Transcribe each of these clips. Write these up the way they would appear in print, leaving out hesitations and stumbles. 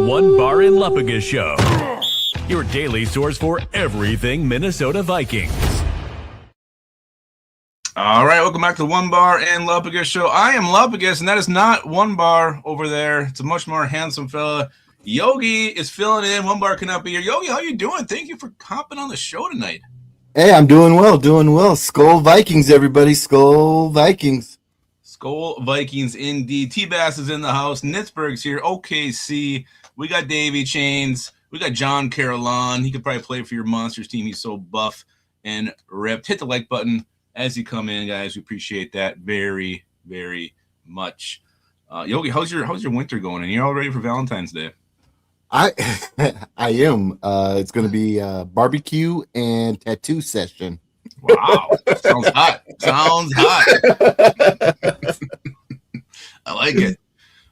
One Bar in Lupagus Show, your daily source for everything Minnesota Vikings. All right, welcome back to the One Bar and Lupagus Show. I am Lupagus, and that is not One Bar over there. It's a much more handsome fella. Yogi is filling in. One Bar cannot be here. Yogi, how you doing? Thank you for hopping on the show tonight. Hey, I'm doing well. SKOL Vikings, everybody. SKOL Vikings. SKOL Vikings, indeed. T-Bass is in the house. Nitzberg's here. OKC. We got Davey Chains. We got John Carolon. He could probably play for your Monsters team. He's so buff and ripped. Hit the like button as you come in, guys. We appreciate that very, very much. Yogi, how's your winter going? And you're all ready for Valentine's Day? I am. It's going to be a barbecue and tattoo session. Wow. Sounds hot. I like it.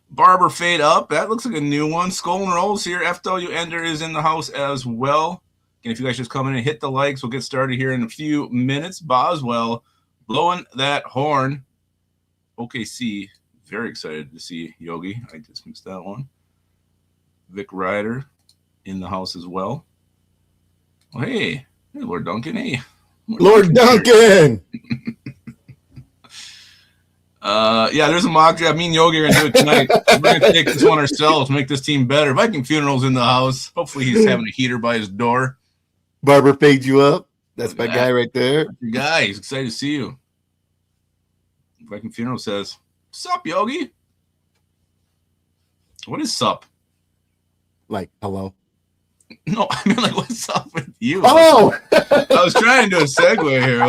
Barber fade up. That looks like a new one. Skull and Rolls here. FW Ender is in the house as well. And if you guys just come in and hit the likes, we'll get started here in a few minutes. Boswell blowing that horn. OKC, very excited to see Yogi. I just missed that one. Vic Ryder in the house as well. Oh, hey, Lord Duncan. Hey, Lord Duncan. Yeah, there's a mock draft. Me and Yogi are going to do it tonight. We're going to take this one ourselves, make this team better. Viking Funeral's in the house. Hopefully he's having a heater by his door. Barber fades you up. That's my guy right there. That's your guy. He's excited to see you. Viking Funeral says, "Sup, Yogi?" What is sup? Like, hello? No, I mean, like, what's up with you? Oh! I was trying to do a segue here.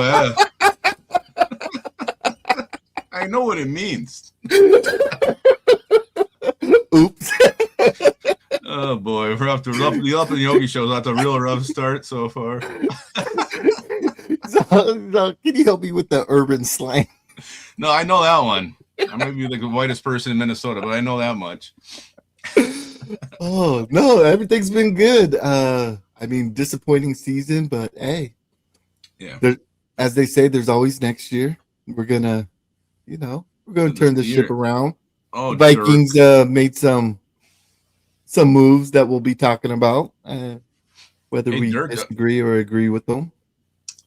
I know what it means. Oops. Oh, boy. We're off to the Up and Yogi show's off to a real rough start so far. So, can you help me with the urban slang? No, I know that one. I might be like the whitest person in Minnesota, but I know that much. Oh, no, everything's been good. Disappointing season, but hey. Yeah. As they say, there's always next year. We're going to turn the ship around. Oh, the Vikings made some moves that we'll be talking about, whether we disagree or agree with them.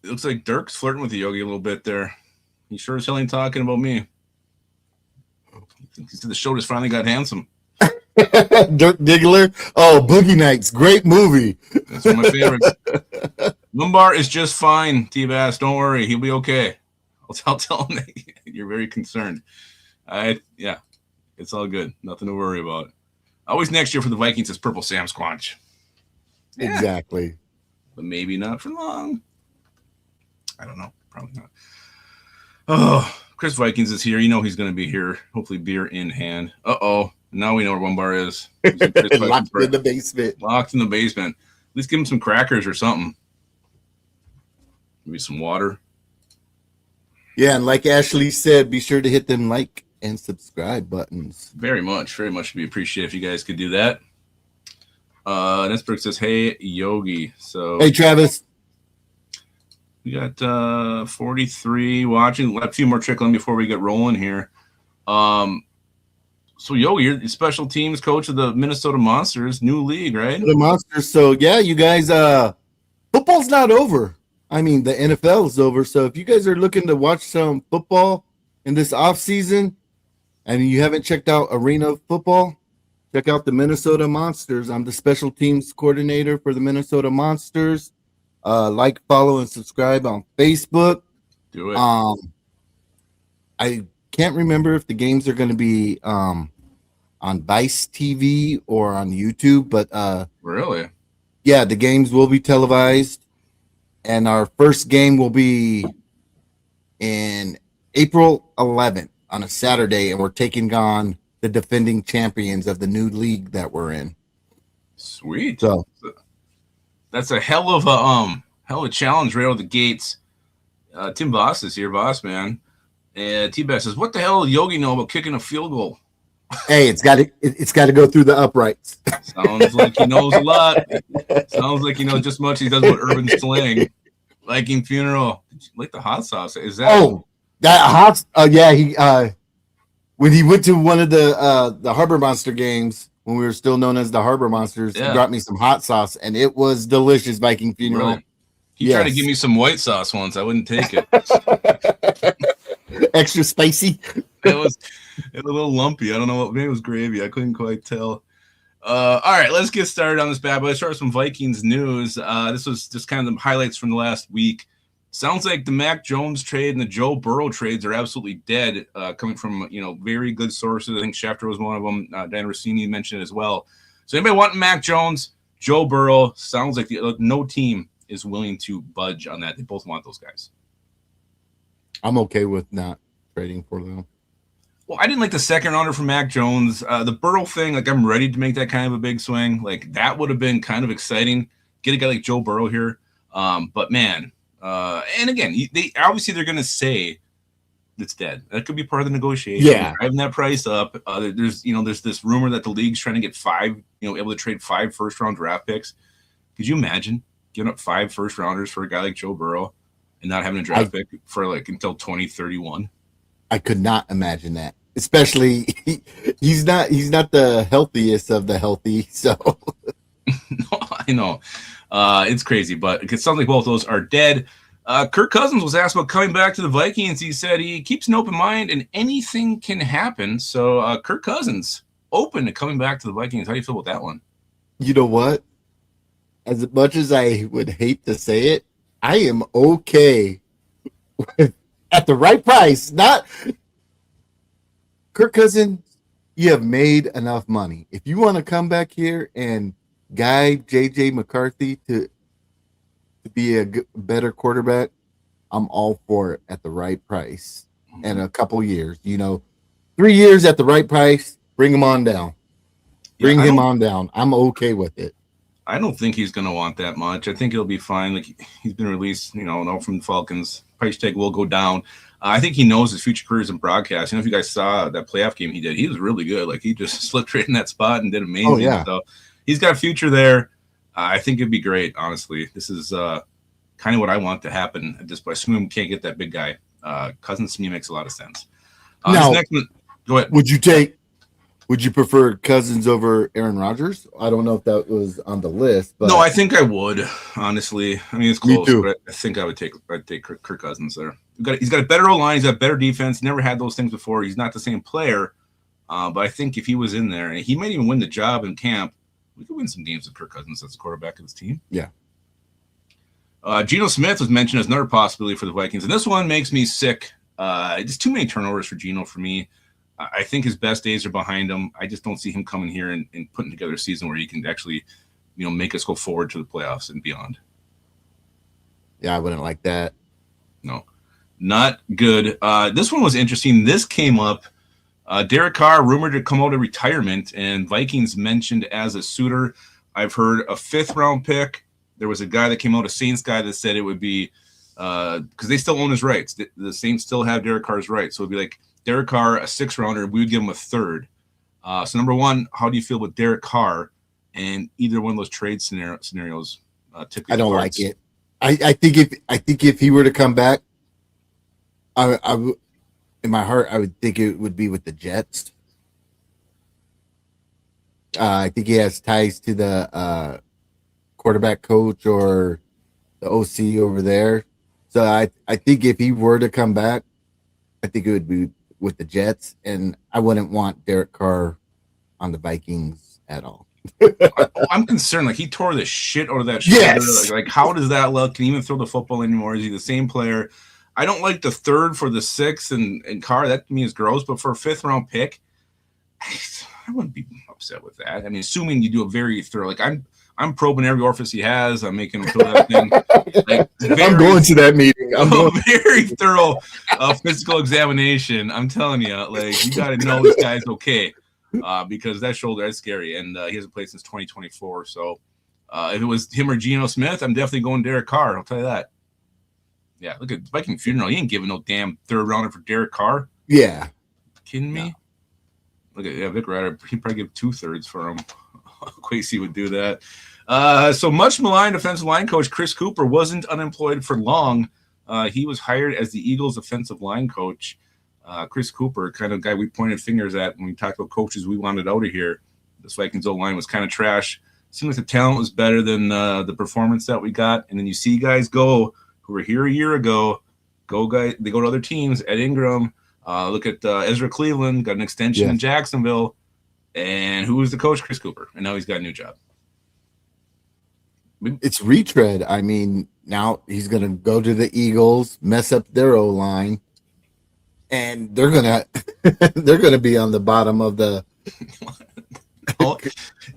It looks like Dirk's flirting with the Yogi a little bit there. He sure as hell ain't talking about me. He said the show just finally got handsome. Dirk Diggler. Oh, Boogie Nights. Great movie. That's one of my favorites. Lumbar is just fine, T-Bass. Don't worry. He'll be okay. I'll tell him that you're very concerned. Yeah, it's all good. Nothing to worry about. Always next year for the Vikings is Purple Sam Squanch. Yeah. Exactly. But maybe not for long. I don't know. Probably not. Oh, Chris Vikings is here. You know he's going to be here. Hopefully beer in hand. Uh-oh. Now we know where One Bar is. Locked in the basement. Locked in the basement. At least give him some crackers or something. Maybe some water. Yeah, and like Ashley said, be sure to hit them like and subscribe buttons. Very much would be appreciated if you guys could do that. Nesberg says, "Hey, Yogi." So hey, Travis. We got 43 watching. A few more trickling before we get rolling here. So, Yogi, you're the special teams coach of the Minnesota Monsters, new league, right? The Monsters. So, yeah, you guys, football's not over. I mean, the NFL is over. So, if you guys are looking to watch some football in this offseason and you haven't checked out Arena Football, check out the Minnesota Monsters. I'm the special teams coordinator for the Minnesota Monsters. Like, follow, and subscribe on Facebook. Do it. I can't remember if the games are going to be on Vice TV or on YouTube, but really, yeah, the games will be televised, and our first game will be in April 11th on a Saturday, and we're taking on the defending champions of the new league that we're in. Sweet. So that's a hell of a challenge right out of the gates. Tim Voss is here, Voss man. And T-Bass says, "What the hell does Yogi know about kicking a field goal?" Hey, it's got to go through the uprights. Sounds like he knows a lot. Sounds like he knows just as much as he does about urban slang. Viking Funeral. Like the hot sauce. Is that? Oh, that hot. Yeah, he when he went to one of the Harbor Monster games, when we were still known as the Harbor Monsters. Yeah. He brought me some hot sauce, and it was delicious. Viking Funeral. Really? He tried to give me some white sauce once. I wouldn't take it. Extra spicy. It was a little lumpy. I don't know what. Maybe it was gravy. I couldn't quite tell. All right, let's get started on this bad boy. Let's start with some Vikings news. This was just kind of the highlights from the last week. Sounds like the Mac Jones trade and the Joe Burrow trades are absolutely dead, coming from very good sources. I think Schefter was one of them. Dan Rossini mentioned it as well. So anybody wanting Mac Jones, Joe Burrow, sounds like no team is willing to budge on that. They both want those guys. I'm okay with not trading for them. Well, I didn't like the second rounder for Mac Jones. The Burrow thing, like I'm ready to make that kind of a big swing. Like that would have been kind of exciting. Get a guy like Joe Burrow here. But man, and again, they're going to say it's dead. That could be part of the negotiation. Yeah, driving that price up. There's this rumor that the league's trying to get able to trade 5 first-round draft picks. Could you imagine giving up 5 first-rounders for a guy like Joe Burrow and not having a draft pick for until 2031? I could not imagine that. Especially he's not the healthiest of the healthy. So No, I know. It's crazy, but it sounds like both those are dead. Kirk Cousins was asked about coming back to the Vikings. He said he keeps an open mind and anything can happen. So Kirk Cousins open to coming back to the Vikings. How do you feel about that one? You know what? As much as I would hate to say it, I am okay with, at the right price. Not Kirk Cousins, you have made enough money. If you want to come back here and guide JJ McCarthy to be a better quarterback, I'm all for it at the right price. And a couple years, 3 years at the right price, bring him on down. Bring him on down. I'm okay with it. I don't think he's going to want that much. I think he'll be fine. Like he's been released, from the Falcons. Price tag will go down. I think he knows his future career is in broadcast. If you guys saw that playoff game he did, he was really good. Like he just slipped right in that spot and did amazing. Oh, yeah. So he's got a future there. I think it'd be great. Honestly, this is kind of what I want to happen. Just by assuming we can't get that big guy. Cousins to me makes a lot of sense. Now, next one, go ahead. Would you prefer Cousins over Aaron Rodgers? I don't know if that was on the list, but No, I think I would, honestly. I mean, it's close, Me too. but I think I'd take Kirk Cousins there. He's got a better O-line. He's got better defense. Never had those things before. He's not the same player, but I think if he was in there, and he might even win the job in camp, we could win some games with Kirk Cousins as the quarterback of this team. Yeah. Geno Smith was mentioned as another possibility for the Vikings, and this one makes me sick. Just too many turnovers for Geno for me. I think his best days are behind him. I just don't see him coming here and putting together a season where he can actually, make us go forward to the playoffs and beyond. Yeah, I wouldn't like that. No, not good. This one was interesting. This came up. Derek Carr rumored to come out of retirement, and Vikings mentioned as a suitor. I've heard a 5th-round pick. There was a guy that came out, a Saints guy, that said it would be because they still own his rights. The Saints still have Derek Carr's rights, so it'd be like Derek Carr, a 6th-rounder. We would give him a 3rd. So number one, how do you feel with Derek Carr and either one of those trade scenarios? I don't like it. I think if he were to come back, I in my heart I would think it would be with the Jets. I think he has ties to the quarterback coach or the OC over there. So I think if he were to come back, I think it would be with the Jets, and I wouldn't want Derek Carr on the Vikings at all. I'm concerned. Like he tore the shit out of that shoulder. Yes. Like how does that look? Can he even throw the football anymore? Is he the same player? I don't like the 3rd for the 6th and Carr. That to me is gross. But for a 5th-round pick, I wouldn't be upset with that. I mean, assuming you do a very thorough. Like I'm probing every orifice he has. I'm making him throw that thing. Like, I'm going to that meeting. Very thorough physical examination. I'm telling you, like you got to know this guy's okay because that shoulder is scary, and he hasn't played since 2024. So if it was him or Geno Smith, I'm definitely going Derek Carr. I'll tell you that. Yeah, look at Viking Funeral. He ain't giving no damn 3rd-rounder for Derek Carr. Yeah, kidding me? No. Look at Vic Ryder. He'd probably give 2/3 for him. Quasey would do that. So much maligned offensive line coach Chris Cooper wasn't unemployed for long. He was hired as the Eagles offensive line coach. Chris Cooper, kind of guy we pointed fingers at when we talked about coaches we wanted out of here. this Vikings O-line was kind of trash. Seemed like the talent was better than the performance that we got. And then you see guys go who were here a year ago, they go to other teams. Ed Ingram, look at Ezra Cleveland, got an extension in Jacksonville. And who was the coach? Chris Cooper. And now he's got a new job. It's retread. I mean, now he's going to go to the Eagles, mess up their O-line, and they're going to be on the bottom of the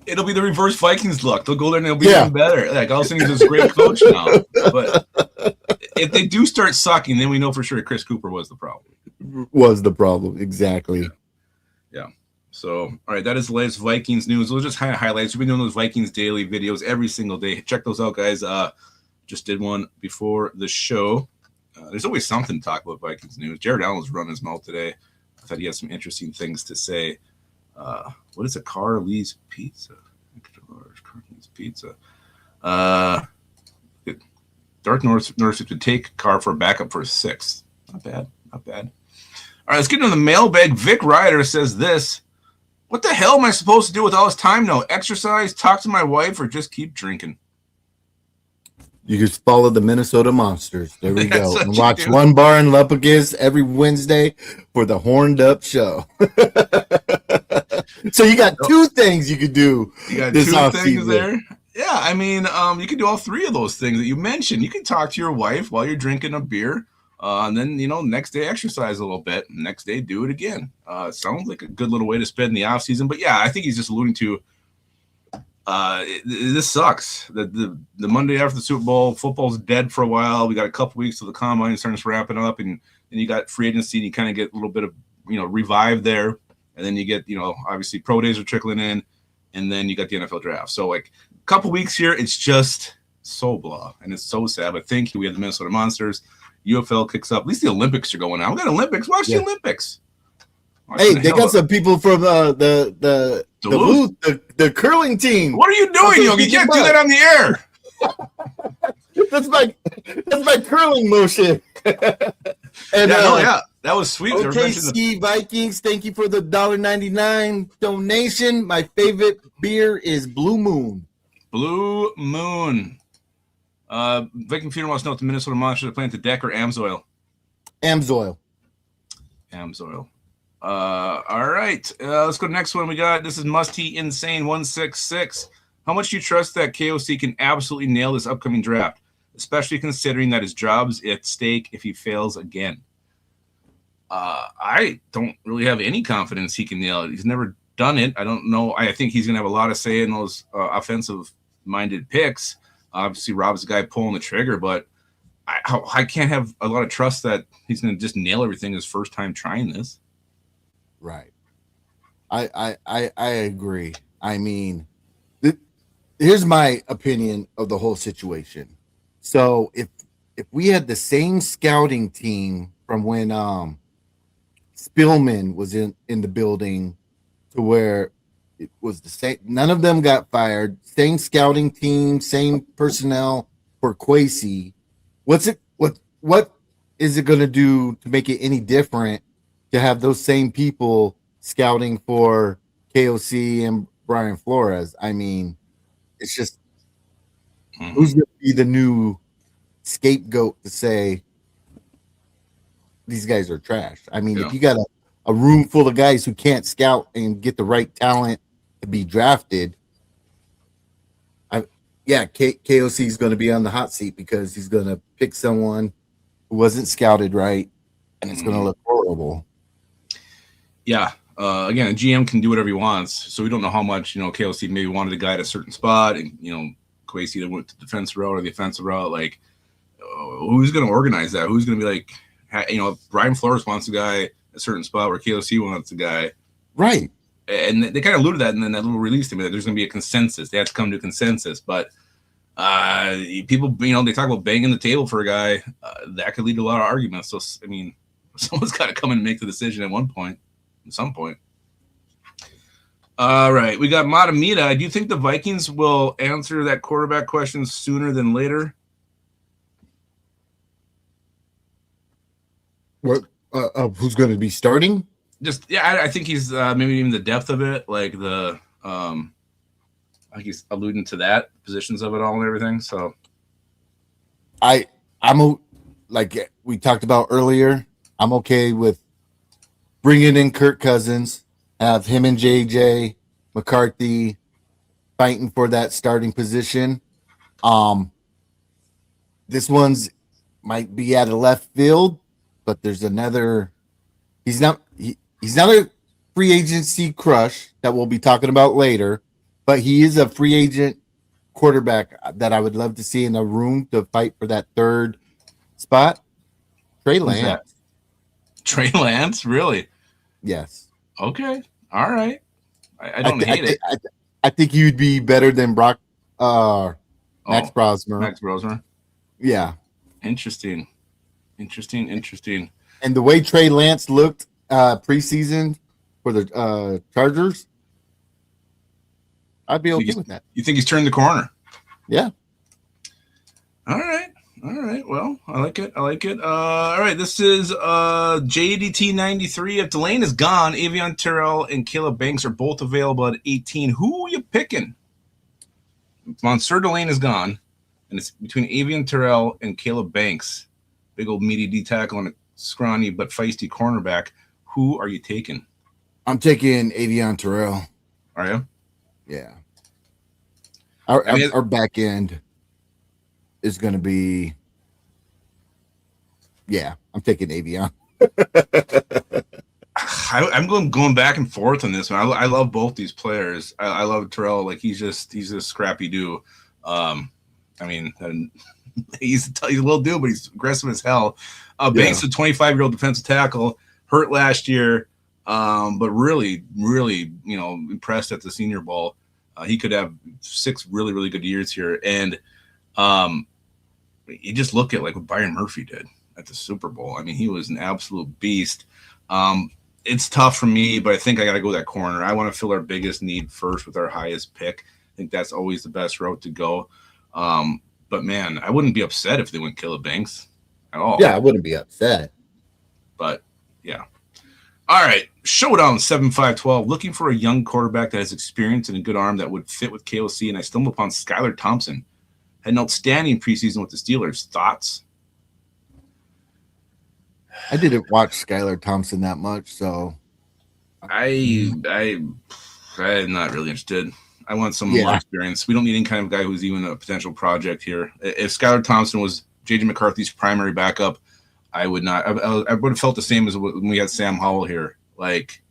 It'll be the reverse Vikings luck. They'll go there and they'll be even better. Like, all of a sudden, he's a great coach now. But if they do start sucking, then we know for sure Chris Cooper was the problem. Exactly. Yeah. So, all right, that is the latest Vikings news. Those are just kind of highlights. We've been doing those Vikings daily videos every single day. Check those out, guys. Just did one before the show. There's always something to talk about Vikings news. Jared Allen was running his mouth today. I thought he had some interesting things to say. What is a Carly's Pizza? Carly's Pizza. Dark North would take Carr for a backup for a sixth. Not bad. All right, let's get into the mailbag. Vic Ryder says this. What the hell am I supposed to do with all this time now? Exercise, talk to my wife, or just keep drinking? You just follow the Minnesota Monsters. There we go. And watch One Bar and Lupicus every Wednesday for the Horned Up Show. So you got two things you could do. You got this two things there. Yeah, I mean, you can do all three of those things that you mentioned. You can talk to your wife while you're drinking a beer. And then, next day exercise a little bit. Next day, do it again. Sounds like a good little way to spend the offseason. But, yeah, I think he's just alluding to this sucks. The Monday after the Super Bowl, football's dead for a while. We got a couple weeks till the combine starts wrapping up. And then you got free agency, and you kind of get a little bit of, revive there. And then you get, obviously pro days are trickling in. And then you got the NFL draft. So, like, a couple weeks here, it's just so blah. And it's so sad. But thank you. We have the Minnesota Monsters. UFL kicks up. At least the Olympics are going on. We got Olympics. Watch the Olympics. Hey, they got some people from the curling team. What are you doing, Yogi? You can't do that on the air. That's my curling motion. And that was sweet. OKC Vikings, thank you for the $1.99 donation. My favorite beer is Blue Moon. Blue Moon. Viking Funeral wants to know if the Minnesota Monsters are playing to deck or Amsoil. Amsoil. All right. Let's go to the next one. This is Musty Insane 166. How much do you trust that KOC can absolutely nail this upcoming draft, especially considering that his job's at stake if he fails again? I don't really have any confidence he can nail it. He's never done it. I don't know. I think he's going to have a lot of say in those offensive-minded picks. Obviously, Rob's the guy pulling the trigger, but I can't have a lot of trust that he's going to just nail everything his first time trying this. Right. I agree. I mean, here's my opinion of the whole situation. So if we had the same scouting team from when Spillman was in the building to where it was the same, none of them got fired, same scouting team, same personnel for Kwesi, what is it going to do to make it any different to have those same people scouting for KOC and Brian Flores? I mean, it's just who's going to be the new scapegoat to say these guys are trash? I mean, if you got a room full of guys who can't scout and get the right talent to be drafted, KOC is going to be on the hot seat because he's going to pick someone who wasn't scouted right, and it's going to look horrible. Yeah. Again, a GM can do whatever he wants, so we don't know how much, KOC maybe wanted a guy at a certain spot, and, Kwesi either went to the defensive route or the offensive route. Like, who's going to organize that? Who's going to be like, if Brian Flores wants a guy at a certain spot where KOC wants a guy. Right. And they kind of alluded that in that little release to me that there's going to be a consensus. They have to come to a consensus. But people, they talk about banging the table for a guy. That could lead to a lot of arguments. So, I mean, someone's got to come and make the decision at some point. All right. We got Matamita. Do you think the Vikings will answer that quarterback question sooner than later? What? Who's going to be starting? I think he's maybe even the depth of it, like the I think he's alluding to that positions of it all and everything. So like we talked about earlier, I'm okay with bringing in Kirk Cousins, have him and JJ McCarthy fighting for that starting position. This one's might be out of left field, but there's another. He's not a free agency crush that we'll be talking about later, but he is a free agent quarterback that I would love to see in a room to fight for that third spot. Trey Lance. Trey Lance, really? Yes. Okay. All right. I don't hate it. I think you'd be better than Max Brosmer. Max Brosmer. Yeah. Interesting. And the way Trey Lance looked preseason for the Chargers, I'd be okay with that. You think he's turned the corner? Yeah. All right. Well, I like it. All right. This is JDT93. If Delane is gone, Avion Terrell and Caleb Banks are both available at 18. Who are you picking? Monsieur Delane is gone, and it's between Avion Terrell and Caleb Banks. Big old meaty D tackle and a scrawny but feisty cornerback. Who are you taking? I'm taking Avion Terrell. Are you? Yeah. Our back end is going to be. Yeah, I'm taking Avion. I'm going back and forth on this one. I love both these players. I love Terrell. Like he's a scrappy dude. He's a little dude, but he's aggressive as hell. Banks, a 25-year-old defensive tackle, hurt last year, but really, really, impressed at the Senior Bowl. He could have 6 really, really good years here. And you just look at like what Byron Murphy did at the Super Bowl. I mean, he was an absolute beast. It's tough for me, but I think I got to go that corner. I want to fill our biggest need first with our highest pick. I think that's always the best route to go. But, man, I wouldn't be upset if they went Caleb Banks at all. Yeah, I wouldn't be upset. But, yeah. All right, Showdown 7512. Looking for a young quarterback that has experience and a good arm that would fit with KOC, and I stumbled upon Skylar Thompson. Had an outstanding preseason with the Steelers. Thoughts? I didn't watch Skylar Thompson that much, so I'm not really interested. I want some more experience. We don't need any kind of guy who's even a potential project here. If Skylar Thompson was J.J. McCarthy's primary backup, I would not. I would have felt the same as when we had Sam Howell here. Like,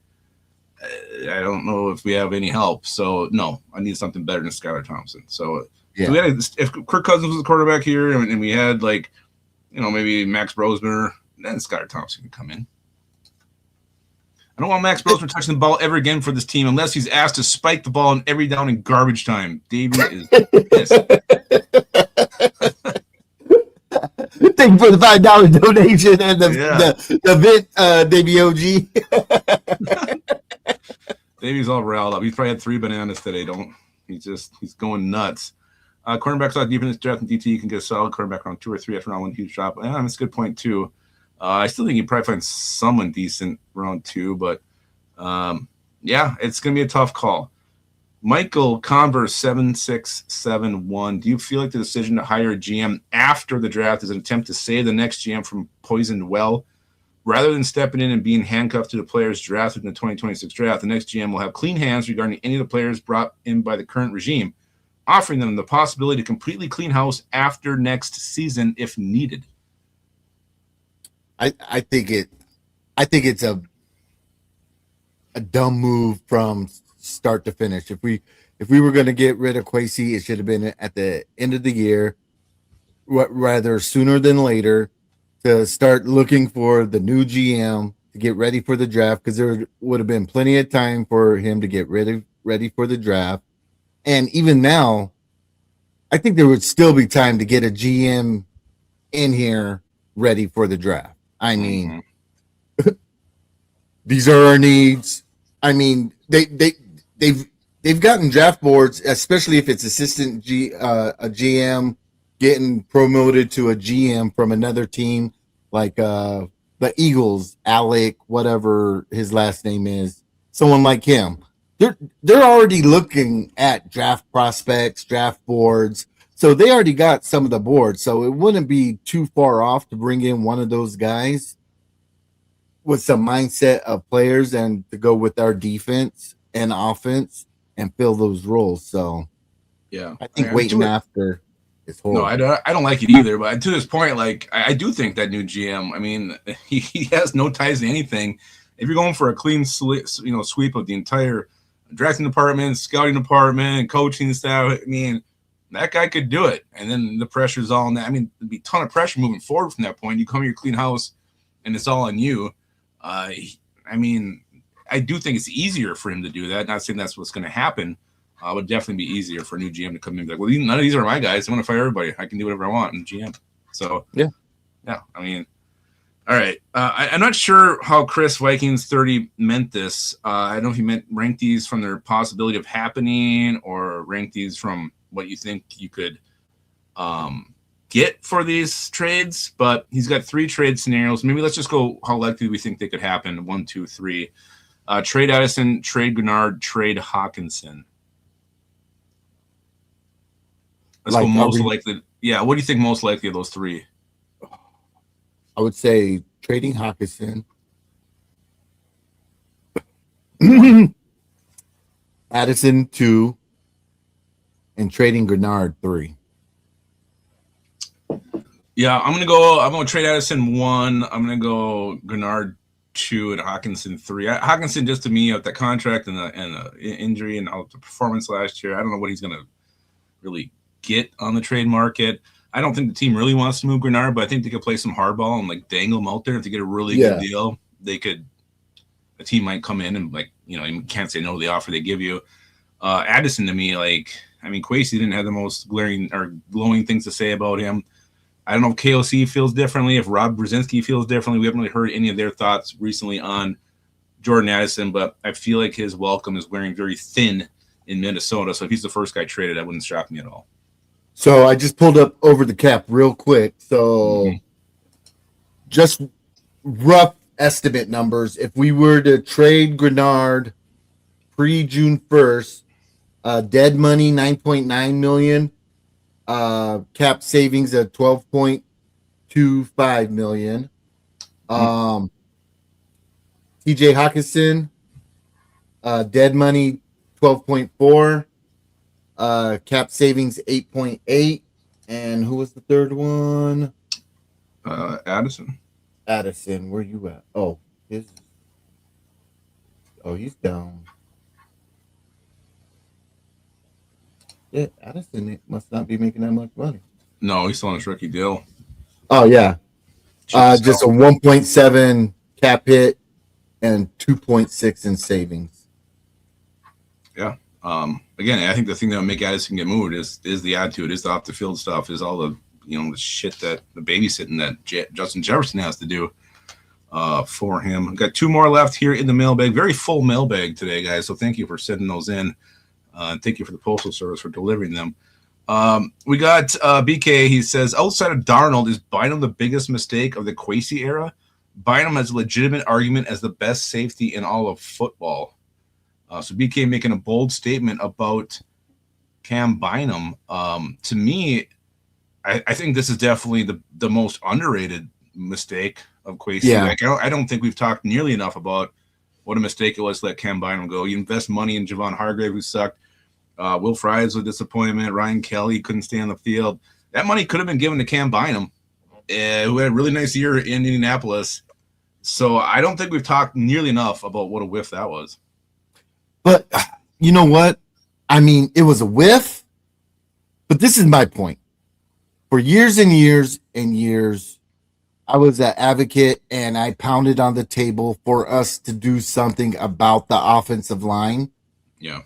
I don't know if we have any help. So, no, I need something better than Skylar Thompson. So, if Kirk Cousins was the quarterback here and we had, maybe Max Brosmer, then Skylar Thompson can come in. I don't want Max Brosmer touching the ball ever again for this team unless he's asked to spike the ball in every down in garbage time. Davey is pissed. Thank you for the $5 donation and the Vit, Davey OG. Davey's all riled up. He's probably had 3 bananas today. He's going nuts. Cornerbacks out deep in this draft and DT, you can get a solid cornerback around 2 or 3 after round 1 huge drop. That's a good point too. I still think you probably find someone decent round 2, but it's going to be a tough call. Michael Converse 7671. Do you feel like the decision to hire a GM after the draft is an attempt to save the next GM from poisoned well? Rather than stepping in and being handcuffed to the players drafted in the 2026 draft, the next GM will have clean hands regarding any of the players brought in by the current regime, offering them the possibility to completely clean house after next season if needed. I think it's a dumb move from start to finish. If we were going to get rid of Kwesi, it should have been at the end of the year, rather sooner than later, to start looking for the new GM to get ready for the draft, because there would have been plenty of time for him to get ready for the draft. And even now, I think there would still be time to get a GM in here ready for the draft. I mean, these are our needs. I mean, they've gotten draft boards, especially if it's assistant a GM getting promoted to a GM from another team, like the Eagles, Alec, whatever his last name is, someone like him. they're already looking at draft prospects, draft boards. So they already got some of the boards. So it wouldn't be too far off to bring in one of those guys with some mindset of players and to go with our defense and offense and fill those roles. So yeah, I think waiting after is horrible. No, I don't like it either. But to this point, like I do think that new GM. I mean, he has no ties to anything. If you're going for a clean sweep of the entire drafting department, scouting department, coaching staff, I mean, that guy could do it. And then the pressure's all on that. I mean, there'd be a ton of pressure moving forward from that point. You come to your clean house, and it's all on you. I mean, I do think it's easier for him to do that. Not saying that's what's going to happen. It would definitely be easier for a new GM to come in and be like, well, none of these are my guys. I'm going to fire everybody. I can do whatever I want in GM. So, yeah. I mean, all right. I'm not sure how Chris Vikings 30 meant this. I don't know if he meant rank these from their possibility of happening or rank these from what you think you could get for these trades, but he's got 3 trade scenarios. Maybe let's just go how likely we think they could happen. 1, 2, 3. Trade Addison, trade Gennard, trade Hawkinson. Let's go most likely. Yeah, what do you think most likely of those 3? I would say trading Hawkinson, Addison 2, and trading Gennard 3. Yeah, I'm gonna trade Addison 1. I'm gonna go Gennard 2 and Hawkinson 3. Hawkinson, just to me, with the contract and the injury and the performance last year, I don't know what he's gonna really get on the trade market. I don't think the team really wants to move Gennard, but I think they could play some hardball and like dangle him out there. If they get a really good deal, the team might come in and you can't say no to the offer they give you. Addison, to me, Kwesi didn't have the most glaring or glowing things to say about him. I don't know if KOC feels differently, if Rob Brzezinski feels differently. We haven't really heard any of their thoughts recently on Jordan Addison, but I feel like his welcome is wearing very thin in Minnesota. So if he's the first guy traded, that wouldn't shock me at all. So I just pulled up over the cap real quick. So just rough estimate numbers. If we were to trade Gennard pre-June 1st, dead money, $9.9 million, cap savings at $12.25 million. TJ Hawkinson, dead money, 12.4. Cap savings 8.8, and who was the third one? Addison, where you at? He's down. Yeah, Addison must not be making that much money. No, he's still on his rookie deal. Oh yeah, just a 1.7 cap hit and 2.6 in savings. Yeah. Again, I think the thing that will make Addison get moved is the attitude, is the off the field stuff, is all the the shit that the babysitting that Justin Jefferson has to do for him. We've got 2 more left here in the mailbag. Very full mailbag today, guys. So thank you for sending those in. Thank you for the Postal Service for delivering them. We got BK. He says, outside of Darnold, is Bynum the biggest mistake of the Kwesi era? Bynum has a legitimate argument as the best safety in all of football. So BK making a bold statement about Cam Bynum. To me, I think this is definitely the most underrated mistake of Kwesi. Yeah. I don't think we've talked nearly enough about what a mistake it was to let Cam Bynum go. You invest money in Javon Hargrave, who sucked. Will Fry was a disappointment. Ryan Kelly couldn't stay on the field. That money could have been given to Cam Bynum, who had a really nice year in Indianapolis. So I don't think we've talked nearly enough about what a whiff that was. But you know what? I mean, it was a whiff, but this is my point. For years and years and years, I was an advocate and I pounded on the table for us to do something about the offensive line. Yeah.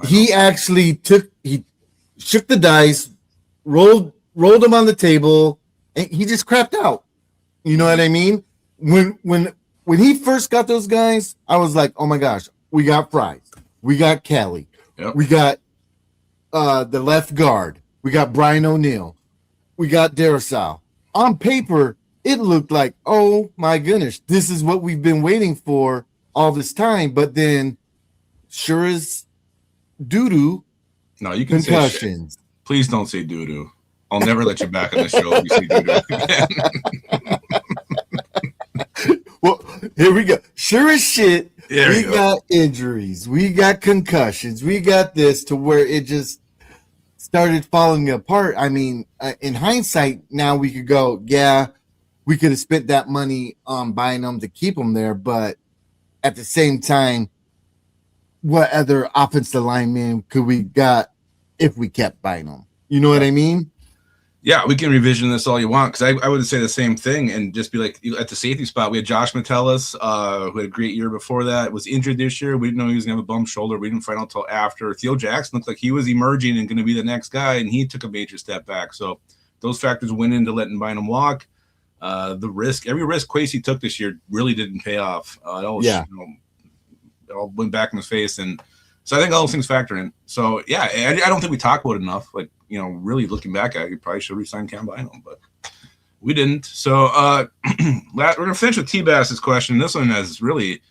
He actually shook the dice, rolled them on the table, and he just crapped out. You know what I mean? When he first got those guys, I was like, oh my gosh, we got Fries, we got Kelly, we got the left guard, we got Brian O'Neill, we got Darrisaw. On paper, it looked like, oh my goodness, this is what we've been waiting for all this time. But then sure as doo-doo No, you can say shit. concussions. Please don't say doo-doo. I'll never let you back on the show if you say doo-doo again. Well, here we go. Sure as shit, There we you go. got injuries. We got concussions. We got this to where it just started falling apart. I mean, in hindsight, now we could go, yeah, we could have spent that money on buying them to keep them there. But at the same time, what other offensive lineman could we got if we kept buying them? You know what I mean? Yeah, we can revision this all you want, because I would say the same thing and just be like, at the safety spot, we had Josh Metellus, who had a great year before that, was injured this year. We didn't know he was going to have a bum shoulder. We didn't find out until after. Theo Jackson looked like he was emerging and going to be the next guy, and he took a major step back. So those factors went into letting Bynum walk. The risk, every risk Kwesi took this year really didn't pay off. It all went back in his face. And so I think all those things factor in. So, yeah, I don't think we talk about it enough. Like, really looking back at it, you probably should resign Cam Bynum, but we didn't. So we're going to finish with T-Bass's question. This one has really,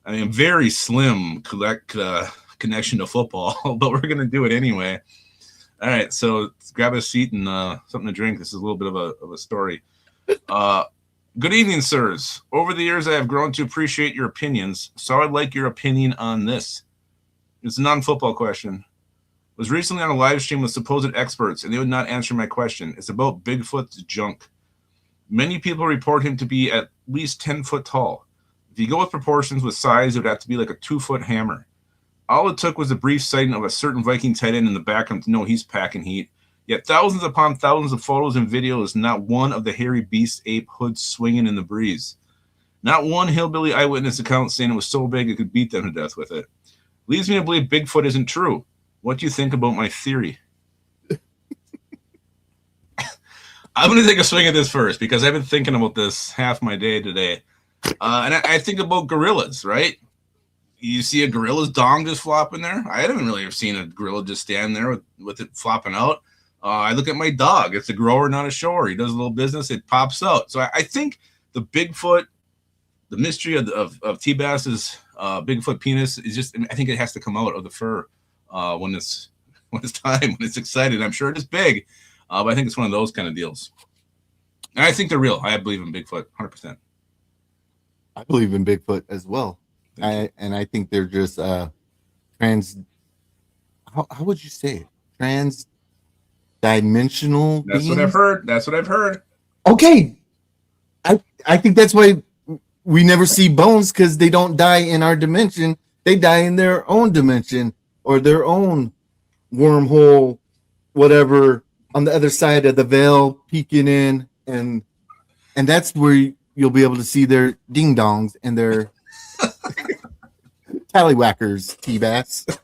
very slim connection to football, but we're going to do it anyway. All right, so grab a seat and something to drink. This is a little bit of a story. Good evening, sirs. Over the years, I have grown to appreciate your opinions, so I'd like your opinion on this. It's a non-football question. Was recently on a live stream with supposed experts, and they would not answer my question. It's about Bigfoot's junk. Many people report him to be at least 10 foot tall. If you go with proportions with size, it would have to be like a 2-foot hammer. All it took was a brief sighting of a certain Viking tight end in the background to know he's packing heat. Yet thousands upon thousands of photos and videos, not one of the hairy beast ape hood swinging in the breeze. Not one hillbilly eyewitness account saying it was so big it could beat them to death with it. Leads me to believe Bigfoot isn't true. What do you think about my theory? I'm going to take a swing at this first because I've been thinking about this half my day today. And I think about gorillas, right? You see a gorilla's dong just flopping there? I haven't really seen a gorilla just stand there with it flopping out. I look at my dog. It's a grower, not a shower. He does a little business. It pops out. So I think the Bigfoot, the mystery of T-Bass's Bigfoot penis is just, I think it has to come out of the fur when it's time, when it's excited. I'm sure it is big, but I think it's one of those kind of deals. And I think they're real. I believe in Bigfoot 100%. I believe in Bigfoot as well. I think they're just trans. How would you say it? Trans-dimensional. That's beings? What I've heard. Okay, I think that's why we never see bones, because they don't die in our dimension. They die in their own dimension or their own wormhole, whatever, on the other side of the veil, peeking in, and that's where you'll be able to see their ding dongs and their tallywhackers, T-Bass. They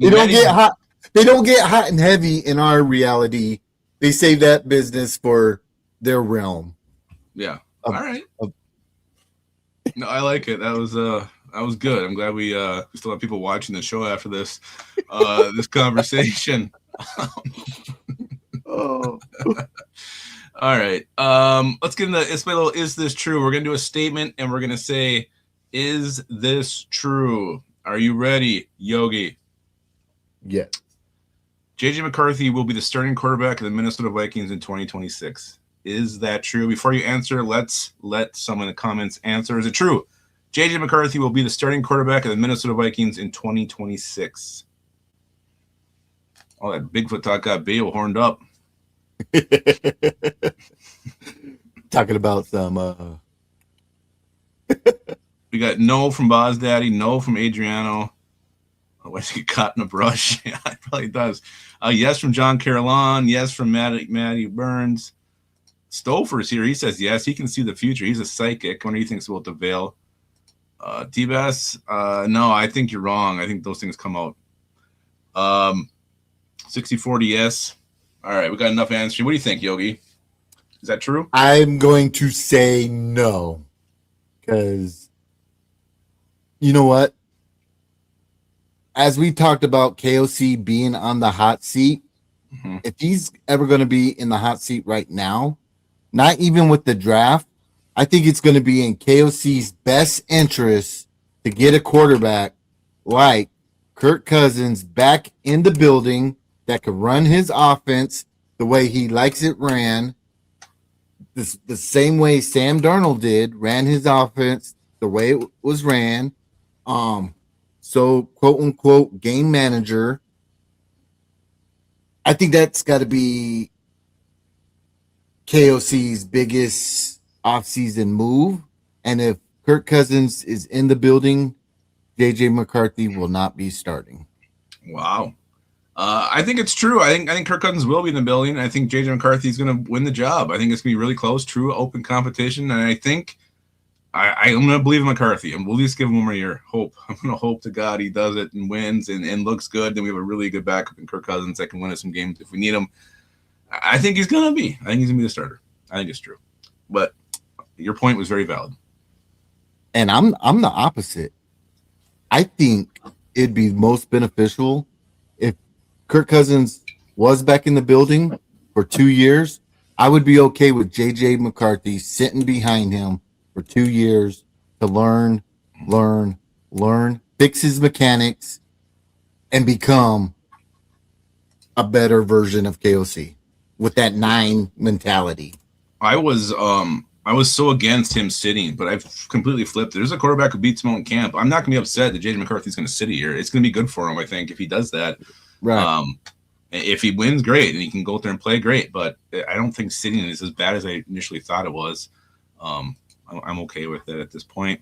don't get hot. They don't get hot and heavy in our reality. They save that business for their realm. Yeah. All right. No, I like it. That was good. I'm glad we still have people watching the show after this this conversation. Oh. All right. Let's get into it's my little is this true? We're gonna do a statement and we're gonna say, is this true? Are you ready, Yogi? Yeah. JJ McCarthy will be the starting quarterback of the Minnesota Vikings in 2026. Is that true? Before you answer, let's let some in the comments answer. Is it true? JJ McCarthy will be the starting quarterback of the Minnesota Vikings in 2026. Oh, that Bigfoot talk got Bale horned up. Talking about some We got no from Boz Daddy, no from Adriano. Oh, why does he get caught in a brush? Yeah, it probably does. Yes from John Carolan. Yes from Matty Burns. Stouffer's here. He says yes. He can see the future. He's a psychic. What do you think about the veil? T-Bass, no, I think you're wrong. I think those things come out. 60-40, yes. All right, we got enough answering. What do you think, Yogi? Is that true? I'm going to say no, because you know what? As we talked about KOC being on the hot seat, if he's ever going to be in the hot seat right now, not even with the draft, I think it's going to be in KOC's best interest to get a quarterback like Kirk Cousins back in the building that could run his offense the way he likes it ran, the same way Sam Darnold ran his offense the way it was ran. So quote unquote game manager. I think that's got to be KOC's biggest offseason move. And if Kirk Cousins is in the building, JJ McCarthy will not be starting. Wow. I think it's true. I think Kirk Cousins will be in the building. I think JJ McCarthy is going to win the job. I think it's going to be really close, true, open competition. And I think I'm going to believe in McCarthy. And we'll at least give him 1 more year. Hope. I'm going to hope to God he does it and wins and looks good. Then we have a really good backup in Kirk Cousins that can win us some games if we need him. I think he's going to be. I think he's going to be the starter. I think it's true. But your point was very valid. And I'm the opposite. I think it'd be most beneficial if Kirk Cousins was back in the building for 2 years. I would be okay with JJ McCarthy sitting behind him for 2 years to learn, fix his mechanics, and become a better version of KOC with that 9 mentality. I was so against him sitting, but I've completely flipped. There's a quarterback who beats him out in camp. I'm not going to be upset that JJ McCarthy's going to sit here. It's going to be good for him, I think, if he does that. Right. If he wins, great, and he can go out there and play, great. But I don't think sitting is as bad as I initially thought it was. I'm okay with it at this point.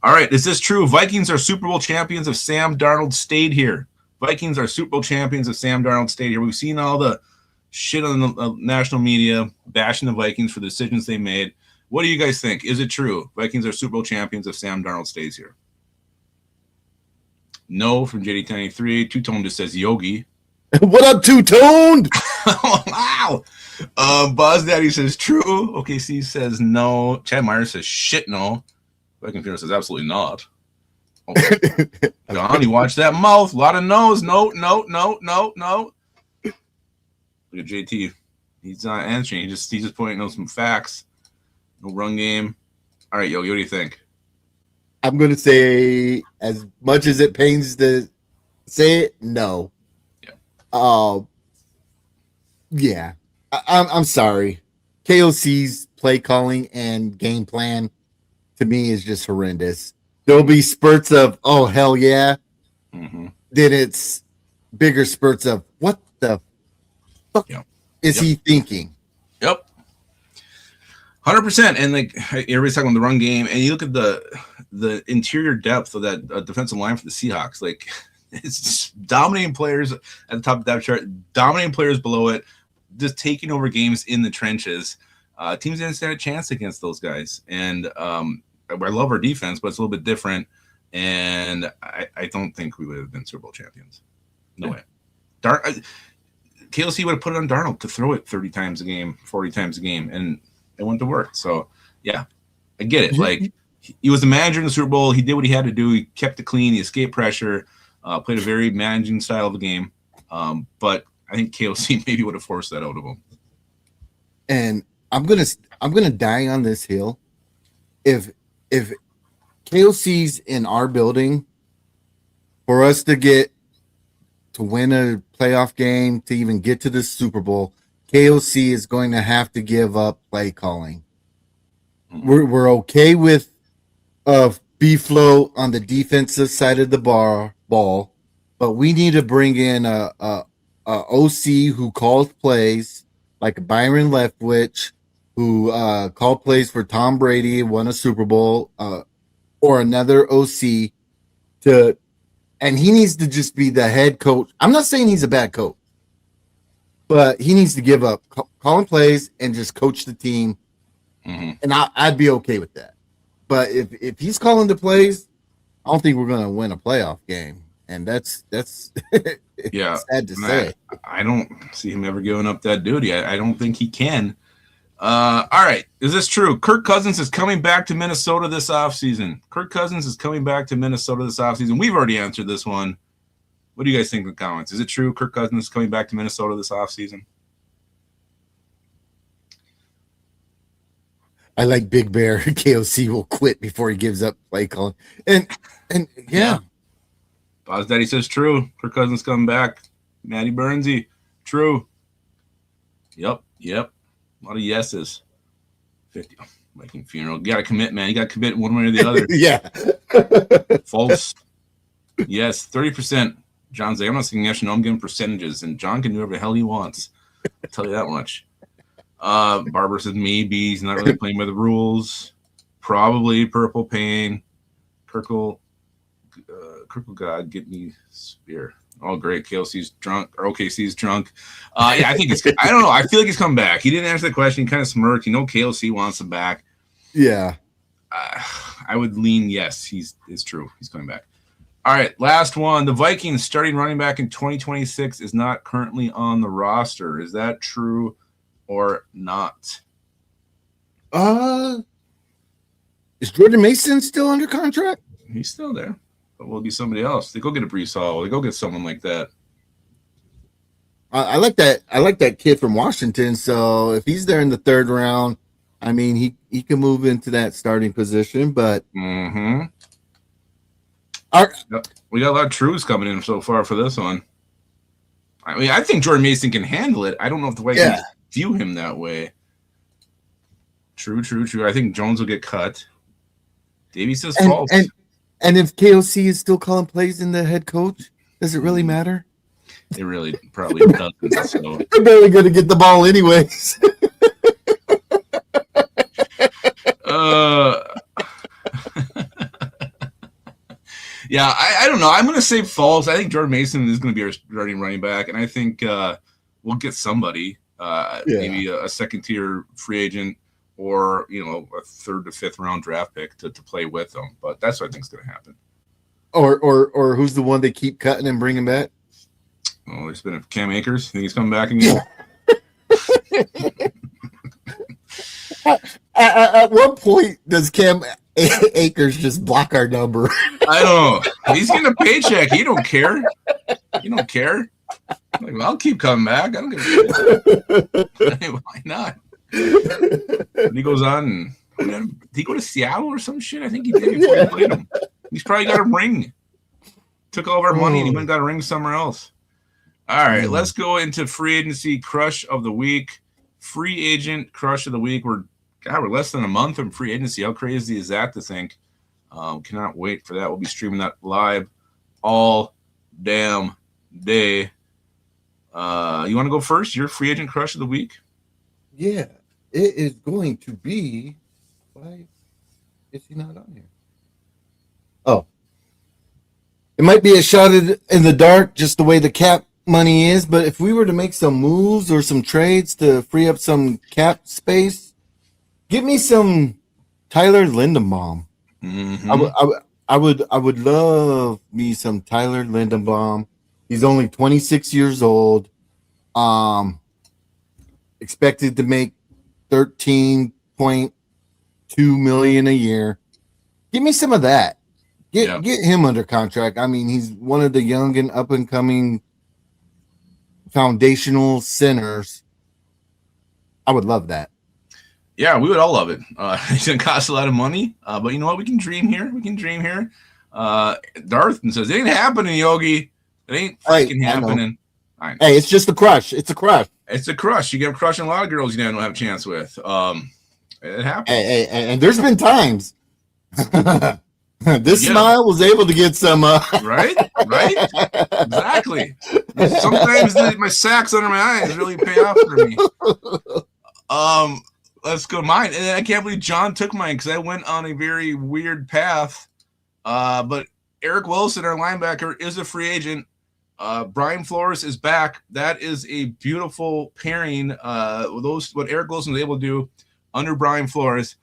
All right, is this true? Vikings are Super Bowl champions if Sam Darnold stayed here. Vikings are Super Bowl champions if Sam Darnold stayed here. We've seen all the shit on the national media bashing the Vikings for the decisions they made. What do you guys think? Is it true? Vikings are Super Bowl champions if Sam Darnold stays here. No from JD93. Two-Tone just says Yogi. What up, Two-Toned? Wow. Buzz Daddy says true. OKC says no. Chad Myers says shit no. Viking Fear says absolutely not. Okay. John, you watch that mouth. A lot of no's. No. Look at JT. He's not answering. He's just pointing out some facts. No run game. All right, Yogi, what do you think? I'm going to say, as much as it pains to say it, no. Yeah. I'm sorry. KOC's play calling and game plan to me is just horrendous. There'll be spurts of, oh, hell yeah. Mm-hmm. Then it's bigger spurts of, what the fuck is he thinking? Yep. 100%. And like everybody's talking about the run game, and you look at the interior depth of that defensive line for the Seahawks. Like, it's just dominating players at the top of the depth chart, dominating players below it, just taking over games in the trenches. Teams didn't stand a chance against those guys. And I love our defense, but it's a little bit different. And I don't think we would have been Super Bowl champions. No way. KLC would have put it on Darnold to throw it 30 times a game, 40 times a game, and it went to work. So, yeah, I get it. Like, he was the manager in the Super Bowl. He did what he had to do. He kept it clean. He escaped pressure. Played a very managing style of the game, but I think KOC maybe would have forced that out of him. And I'm gonna die on this hill. If KOC's in our building, for us to win a playoff game, to even get to the Super Bowl, KOC is going to have to give up play calling. Mm-hmm. We're okay with B-flow on the defensive side of the ball, but we need to bring in a OC who calls plays, like Byron Leftwich, who called plays for Tom Brady, won a Super Bowl, or another OC and he needs to just be the head coach. I'm not saying he's a bad coach, but he needs to give up calling plays and just coach the team. Mm-hmm. And I'd be okay with that. But if he's calling the plays, I don't think we're going to win a playoff game. And that's yeah, sad to say. I don't see him ever giving up that duty. I don't think he can. All right. Is this true? Kirk Cousins is coming back to Minnesota this offseason. Kirk Cousins is coming back to Minnesota this offseason. We've already answered this one. What do you guys think in the comments? Is it true Kirk Cousins is coming back to Minnesota this offseason? I like Big Bear. KOC will quit before he gives up play calling. And yeah. Boz Daddy says true. Kirk Cousins coming back. Matty Burnsy, true. Yep. A lot of yeses. 50. Viking funeral. You got to commit, man. You got to commit one way or the other. Yeah. False. Yes, 30%. John's like, I'm not saying yes or no. I'm giving percentages, and John can do whatever the hell he wants. I'll tell you that much. Barber says maybe he's not really playing by the rules. Probably Purple Pain. Kirkle God, get me spear. Oh, great. KLC's drunk, or OKC's drunk. Yeah, I think I don't know. I feel like he's coming back. He didn't answer the question. He kind of smirked. KLC wants him back. Yeah. I would lean yes. It's true. He's coming back. All right, last one. The Vikings starting running back in 2026 is not currently on the roster. Is that true or not? Is Jordan Mason still under contract? He's still there. But will be somebody else. They go get a Brees Hall. They go get someone like that. I like that. I like that kid from Washington. So if he's there in the third round, I mean, he can move into that starting position. But we got a lot of trues coming in so far for this one. I mean, I think Jordan Mason can handle it. I don't know if the Vikings view him that way. True. I think Jones will get cut. Davey says false. And if KOC is still calling plays in the head coach, does it really matter? It really probably doesn't. So. They're barely going to get the ball anyways. Yeah, I don't know. I'm going to say false. I think Jordan Mason is going to be our starting running back, and I think we'll get somebody, maybe a second-tier free agent or, a third to fifth round draft pick to play with them. But that's what I think is going to happen. Or who's the one they keep cutting and bringing back? Oh, there's been a Cam Akers. Think he's coming back again? At what point does Cam Akers just block our number? I don't know. He's getting a paycheck. He don't care. Like, well, I'll keep coming back. I don't give a shit. Hey, why not? And he goes on. Did he go to Seattle or some shit? I think he did before he played him. He's probably got a ring. Took all of our money and he went and got a ring somewhere else. All right, let's go into free agency crush of the week. Free agent crush of the week. We're less than a month from free agency. How crazy is that to think? Cannot wait for that. We'll be streaming that live all damn day. You want to go first? Your free agent crush of the week? Yeah, it is going to be. Why is he not on here? Oh, it might be a shot in the dark, just the way the cap money is. But if we were to make some moves or some trades to free up some cap space, give me some Tyler Linderbaum. Mm-hmm. I would love me some Tyler Linderbaum. He's only 26 years old. Expected to make $13.2 million a year. Give me some of that. Get him under contract. I mean, he's one of the young and up and coming foundational centers. I would love that. Yeah, we would all love it. It's going to cost a lot of money, but you know what? We can dream here. Darth says, it ain't happening, Yogi. It ain't freaking happening. Hey, it's just a crush. It's a crush. It's a crush. You get a crush on a lot of girls you don't have a chance with. It happens. Hey, and there's been times. This smile was able to get some. Right? Exactly. Sometimes my sacks under my eyes really pay off for me. Let's go to mine. And I can't believe John took mine because I went on a very weird path. But Eric Wilson, our linebacker, is a free agent. Brian Flores is back. That is a beautiful pairing. What Eric Wilson was able to do under Brian Flores.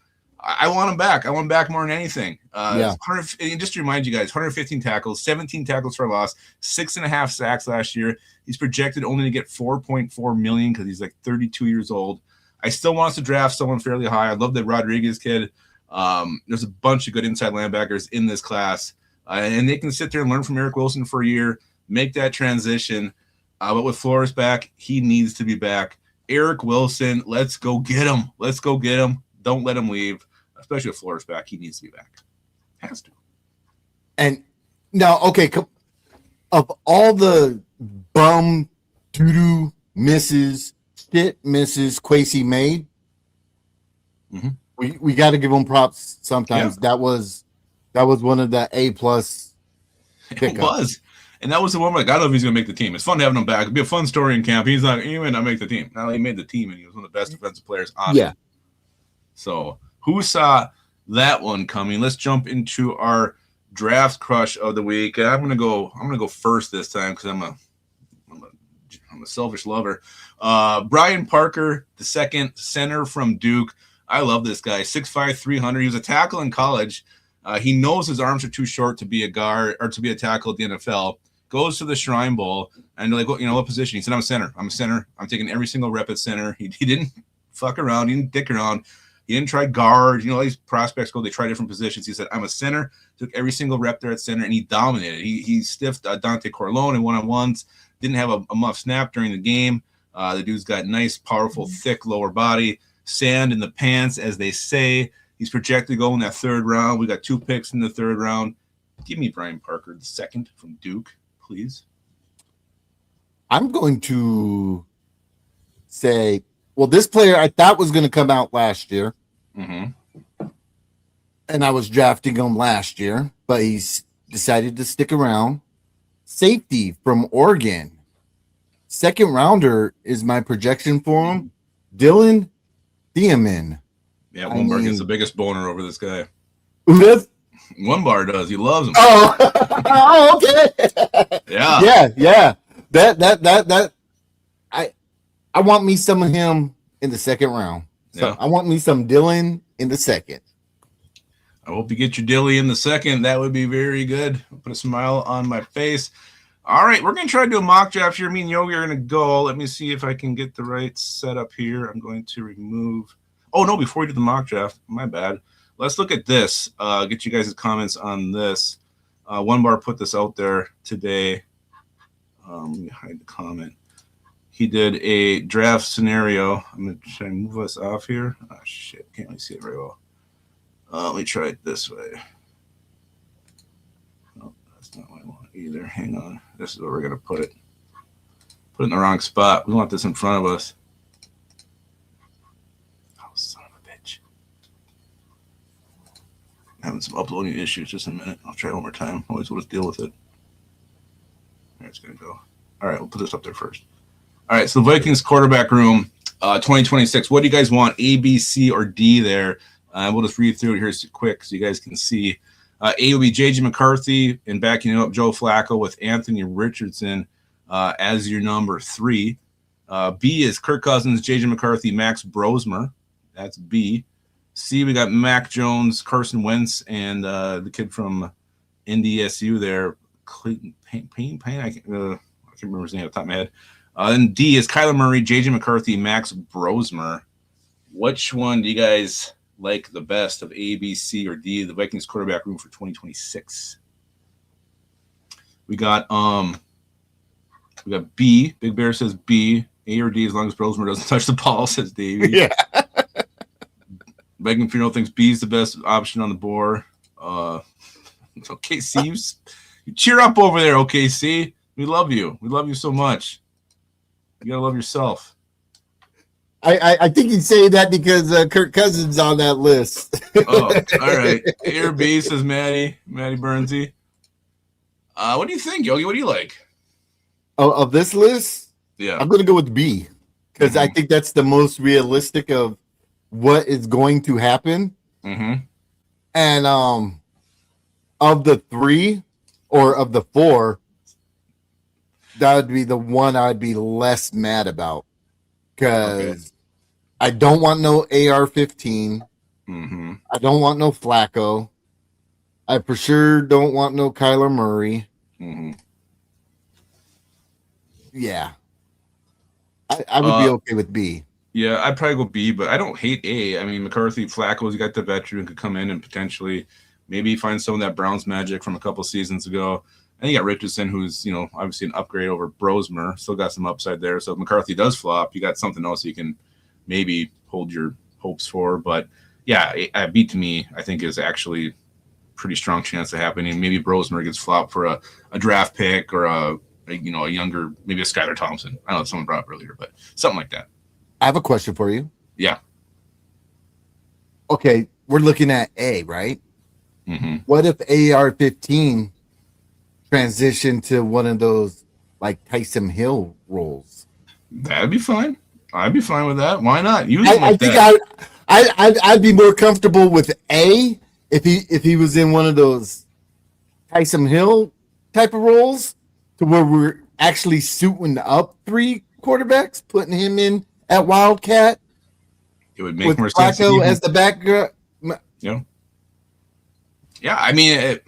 I want him back. I want him back more than anything. And just to remind you guys, 115 tackles, 17 tackles for a loss, 6.5 sacks last year. He's projected only to get $4.4 million because he's like 32 years old. I still want us to draft someone fairly high. I love that Rodriguez kid. There's a bunch of good inside linebackers in this class, and they can sit there and learn from Eric Wilson for a year, make that transition. But with Flores back, he needs to be back. Eric Wilson, let's go get him. Don't let him leave, especially if Flores back. He needs to be back. Has to. And now, okay, of all the bum doo-doo misses Kwesi made, we got to give him props sometimes. Yeah. That was one of the A+ pickups. It was. And that was the one, like, I don't know if he's going to make the team. It's fun having him back. It'd be a fun story in camp. He's like, he might not make the team. Now he made the team, and he was one of the best defensive players on it. So who saw that one coming? Let's jump into our draft crush of the week. I'm gonna go first this time because I'm a selfish lover. Brian Parker, the second center from Duke. I love this guy. 6'5", 300. He was a tackle in college. He knows his arms are too short to be a guard or to be a tackle at the NFL. Goes to the Shrine Bowl and like, what position? He said, I'm a center. I'm taking every single rep at center. He didn't fuck around. He didn't dick around. He didn't try guard. All these prospects they try different positions. He said, I'm a center. Took every single rep there at center, and he dominated. He stiffed Dante Corleone in one-on-ones. Didn't have a muff snap during the game. The dude's got nice, powerful, thick lower body. Sand in the pants, as they say. He's projected to go in that third round. We got 2 picks in the third round. Give me Brian Parker, the second from Duke, please. I'm going to say, well, this player I thought was going to come out last year. And I was drafting him last year, but he's decided to stick around. Safety from Oregon. Second rounder is my projection for him. Dylan Thiemann. Yeah, one bar gets the biggest boner over this guy. Who does? One bar does. He loves him. Oh, okay. Yeah. That. I want me some of him in the second round. So I want me some Dylan in the second. I hope you get your Dilly in the second. That would be very good. I'll put a smile on my face. All right, we're going to try to do a mock draft here. Me and Yogi are going to go. Let me see if I can get the right setup here. I'm going to remove. Oh, no, before we do the mock draft, my bad. Let's look at this. Get you guys' comments on this. One bar put this out there today. Let me hide the comment. He did a draft scenario. I'm going to try and move us off here. Oh, shit. Can't really see it very well. Let me try it this way. No, that's not what I want either. Hang on. This is where we're going to put it. Put it in the wrong spot. We want this in front of us. Oh, son of a bitch. I'm having some uploading issues. Just a minute. I'll try one more time. Always will just deal with it. There it's going to go. All right, we'll put this up there first. All right, so the Vikings quarterback room, 2026. What do you guys want, A, B, C, or D there? We'll just read through it here quick so you guys can see. A will be J.J. McCarthy, and backing up Joe Flacco with Anthony Richardson as your number 3. B is Kirk Cousins, J.J. McCarthy, Max Brosmer. That's B. C, we got Mac Jones, Carson Wentz, and the kid from NDSU there, Clayton Payne. I can't remember his name off the top of my head. Then D is Kyler Murray, J.J. McCarthy, Max Brosmer. Which one do you guys like the best of A, B, C, or D, the Vikings quarterback room for 2026? We got B. Big Bear says B. A or D as long as Brosmer doesn't touch the ball, says Davey. Yeah. Megan Funeral thinks B is the best option on the board. OKC, you cheer up over there, OKC. We love you. We love you so much. You gotta love yourself. I think you'd say that because Kirk Cousins on that list. Oh, all right. A or B, says Maddie Burnsy. What do you think, Yogi? What do you like? Of this list? Yeah. I'm going to go with B because I think that's the most realistic of what is going to happen. And of the 3 or of the 4, that would be the one I'd be less mad about because I don't want no AR-15. I don't want no Flacco. I for sure don't want no Kyler Murray. Yeah. I would be okay with B. Yeah, I'd probably go B, but I don't hate A. I mean, McCarthy, Flacco's got the veteran, could come in and potentially maybe find some of that Browns magic from a couple seasons ago. And you got Richardson, who's, obviously an upgrade over Brosmer. Still got some upside there. So if McCarthy does flop, you got something else you can maybe hold your hopes for. But yeah, a beat to me, I think is actually pretty strong chance of happening. Maybe Brosmer gets flopped for a draft pick or a younger, maybe a Skylar Thompson. I know someone brought up earlier, but something like that. I have a question for you. Yeah. Okay, we're looking at A, right? Mm-hmm. What if AR-15 transitioned to one of those like Tyson Hill roles? That'd be fine. I'd be fine with that. Why not? Use him I think I'd be more comfortable with A if he was in one of those Tyson Hill type of roles, to where we're actually suiting up 3 quarterbacks, putting him in at Wildcat. It would make with more sense. Flacco as the background. Yeah, I mean,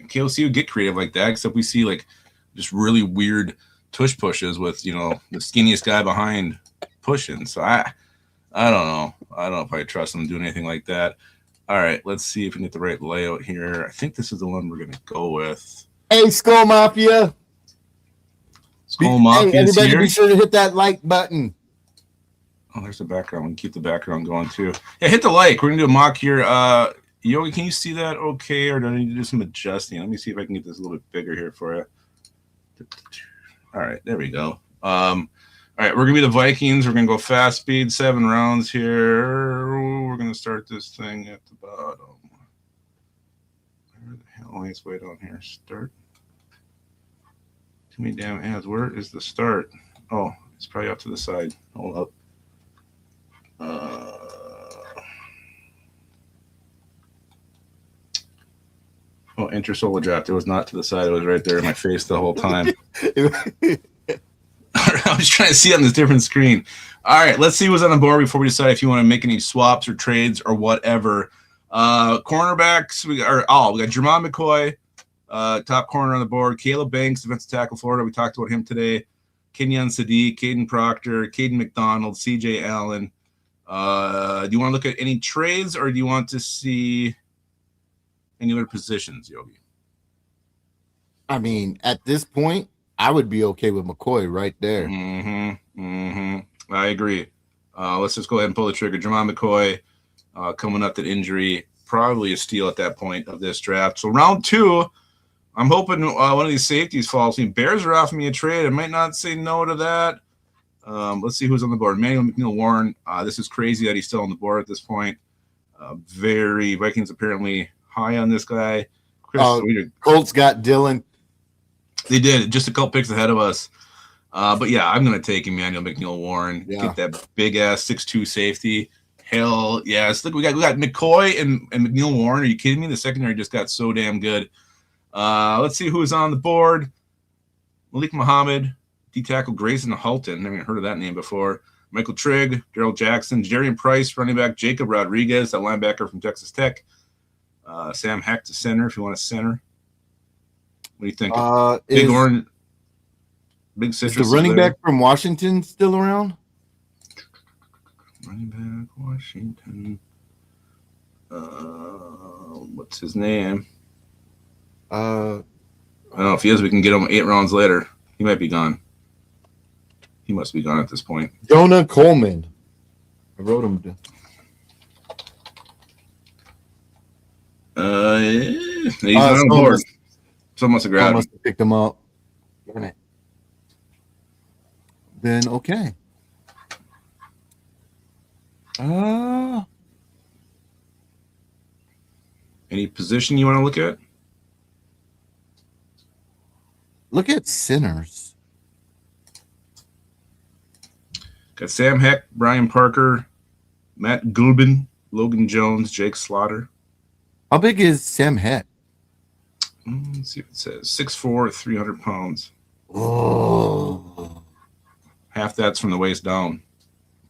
KOC would get creative like that, except we see like just really weird tush pushes with the skinniest guy behind pushing. So I don't know. I don't know if I trust him doing anything like that. All right, let's see if we can get the right layout here. I think this is the one we're gonna go with. Hey, SKOL Mafia! SKOL Mafia. Hey, everybody, here. Be sure to hit that like button. Oh, there's the background. We can keep the background going too. Yeah, hit the like. We're gonna do a mock here. Yogi, can you see that okay, or do I need to do some adjusting? Let me see if I can get this a little bit bigger here for you. All right, there we go. All right, we're gonna be the Vikings. We're gonna go fast speed, 7 rounds here. We're gonna start this thing at the bottom. Where the hell is way down here? Start. Too many damn ads. Where is the start? Oh, it's probably up to the side. Hold up. Oh, enter solo draft. It was not to the side. It was right there in my face the whole time. I was trying to see on this different screen. All right, let's see what's on the board before we decide if you want to make any swaps or trades or whatever. Cornerbacks, we got Jermon McCoy, top corner on the board. Caleb Banks, defensive tackle, Florida. We talked about him today. Kenyon Sadiq, Caden Proctor, Caden McDonald, CJ Allen. Do you want to look at any trades, or do you want to see any other positions, Yogi? I mean, at this point, I would be okay with McCoy right there. I agree. Let's just go ahead and pull the trigger. Jermon McCoy coming up that injury, probably a steal at that point of this draft. So round 2, I'm hoping one of these safeties falls. I mean, Bears are offering me a trade. I might not say no to that. Let's see who's on the board. Emmanuel McNeil-Warren. This is crazy that he's still on the board at this point. Vikings apparently high on this guy. Colts got Dylan. They did, just a couple picks ahead of us. But yeah, I'm going to take Emmanuel McNeil-Warren. Yeah. Get that big-ass 6'2 safety. Hell yes. Look, we got McCoy and McNeil-Warren. Are you kidding me? The secondary just got so damn good. Let's see who's on the board. Malik Muhammad, D-tackle Grayson Halton. Never even heard of that name before. Michael Trigg, Darrell Jackson, Jerian Price, running back, Jacob Rodriguez, that linebacker from Texas Tech. Sam Heck to center if you want a center. What do you think? Big citrus. Is the running back from Washington still around? Running back, Washington. What's his name? I don't know. If he is, we can get him 8 rounds later. He might be gone. He must be gone at this point. Jonah Coleman. I wrote him down. He's not on the board. Someone must have grabbed him. Must have picked him up. Darn it. Then okay. Any position you want to look at? Look at centers. Got Sam Heck, Brian Parker, Matt Gulbin, Logan Jones, Jake Slaughter. How big is Sam Heck? Let's see if it says 6'4", 300 pounds. Oh. Half that's from the waist down.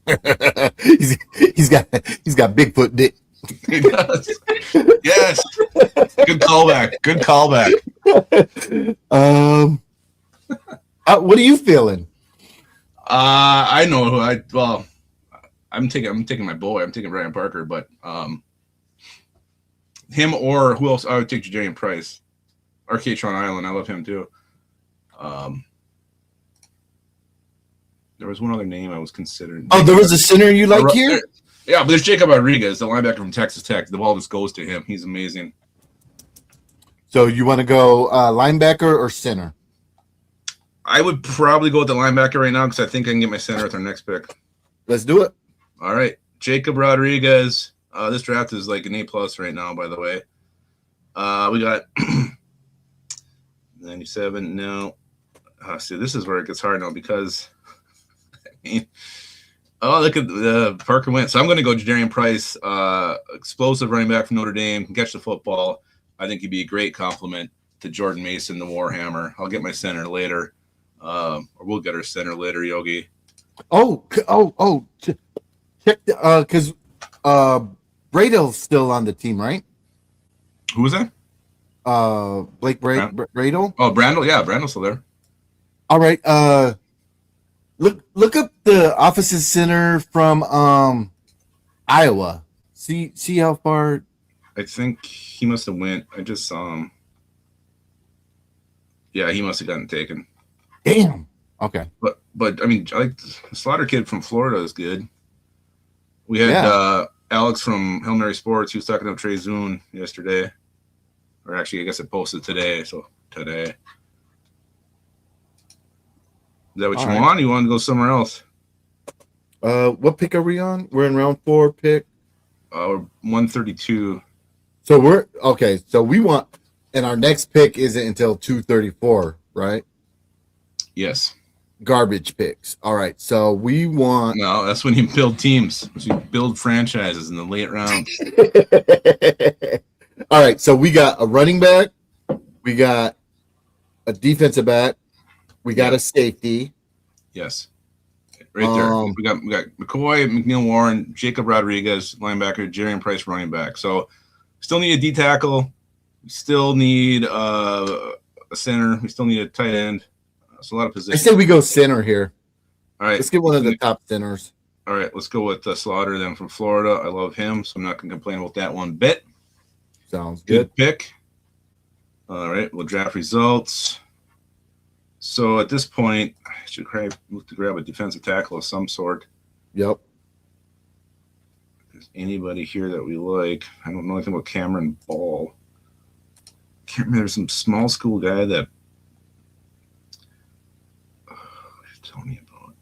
he's got Bigfoot dick. He does. Yes. Good callback. Good callback. What are you feeling? I know who I'm taking my boy. I'm taking Brian Parker, but him or who else? I would take Jadarian Price. Arcatron Island. I love him too. There was one other name I was considering. Oh, there was a center you like here? Yeah, but there's Jacob Rodriguez, the linebacker from Texas Tech. The ball just goes to him. He's amazing. So you want to go linebacker or center? I would probably go with the linebacker right now because I think I can get my center with our next pick. Let's do it. All right, Jacob Rodriguez. This draft is like an A+ right now, by the way. We got 97. No, see, this is where it gets hard now because look at Parker Wentz. So I'm going to go Jadarian Price, explosive running back from Notre Dame, can catch the football. I think he'd be a great compliment to Jordan Mason, the Warhammer. I'll get my center later, or we'll get our center later, Yogi. Check because Bradell's still on the team, right? Who was that? Blake Bradell. Oh, Brandel. Yeah, Brandel's still there. All right. Look up the offensive center from Iowa. See how far. I think he must have went. I just saw him. Yeah, he must have gotten taken. Damn. Okay. But I mean, like the Slaughter kid from Florida is good. We had Alex from Hail Mary Sports. He was talking to Trey Zune yesterday, or actually, I guess it posted today. So today, is that what you want? You want to go somewhere else? What pick are we on? We're in round 4 pick. 132. So we're okay. So we want, and our next pick isn't until 234, right? Yes. Garbage picks. All right. So we want. No, that's when you build teams. You build franchises in the late rounds. All right. So we got a running back. We got a defensive back. We got a safety. Yes. Right there. We got McCoy, McNeil Warren, Jacob Rodriguez, linebacker, Jadarian Price, running back. So still need a D tackle. We still need a center. We still need a tight end. So a lot of positions. I say we go center here. All right. Let's get one of the top centers. All right. Let's go with Slaughter then from Florida. I love him, so I'm not going to complain about that one bit. Sounds good. Pick. All right. We'll draft results. So at this point, I should look to grab a defensive tackle of some sort. Yep. If there's anybody here that we like. I don't know anything about Cameron Ball. Can't remember. There's some small school guy that. Tell me about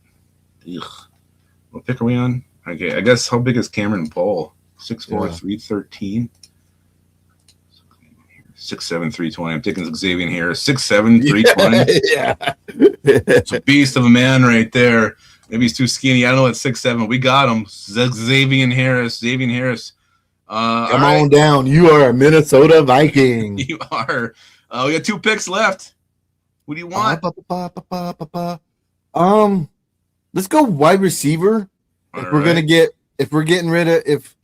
it. Ugh. What pick are we on? Okay, I guess how big is Cameron Ball? 6'4", 313. 6'7", 320. I'm taking Xavier here. 6'7", 320. Yeah. It's a beast of a man right there. Maybe he's too skinny. I don't know. It's 6'7". We got him. Xavier Harris. Come on down. You are a Minnesota Viking. You are. We got 2 picks left. What do you want? Let's go wide receiver. If we're getting rid of if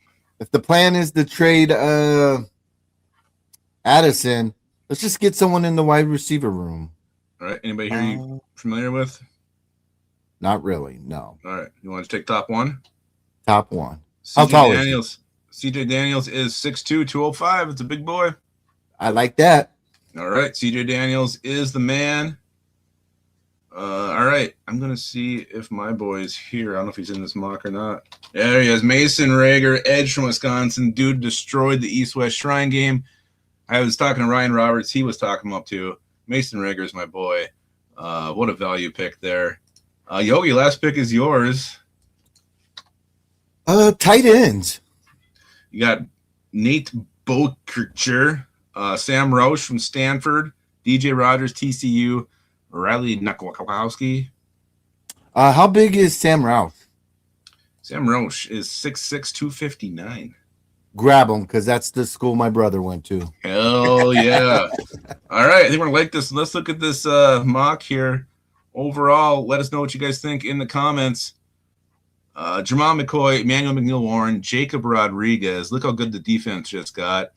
the plan is to trade Addison, let's just get someone in the wide receiver room. All right. Anybody here you familiar with? Not really, no. All right. You want to take top one? Top one. How tall is he? CJ Daniels is 6'2", 205. It's a big boy. I like that. All right. CJ Daniels is the man. All right. I'm going to see if my boy's here. I don't know if he's in this mock or not. There he is. Mason Rager, edge from Wisconsin. Dude destroyed the East-West Shrine game. I was talking to Ryan Roberts. He was talking him up too. Mason Rager is my boy. What a value pick there. Yogi, last pick is yours. Tight ends. You got Nate Bokercher, Sam Roche from Stanford, DJ Rogers, TCU, Riley Nakowski. How big is Sam Rouse? Sam Roche is 6'6", 259. Grab him because that's the school my brother went to. Hell yeah. All right. I think we're going to like this. Let's look at this mock here. Overall, let us know what you guys think in the comments. Jermon McCoy, Emmanuel McNeil Warren, Jacob Rodriguez. Look how good the defense just got.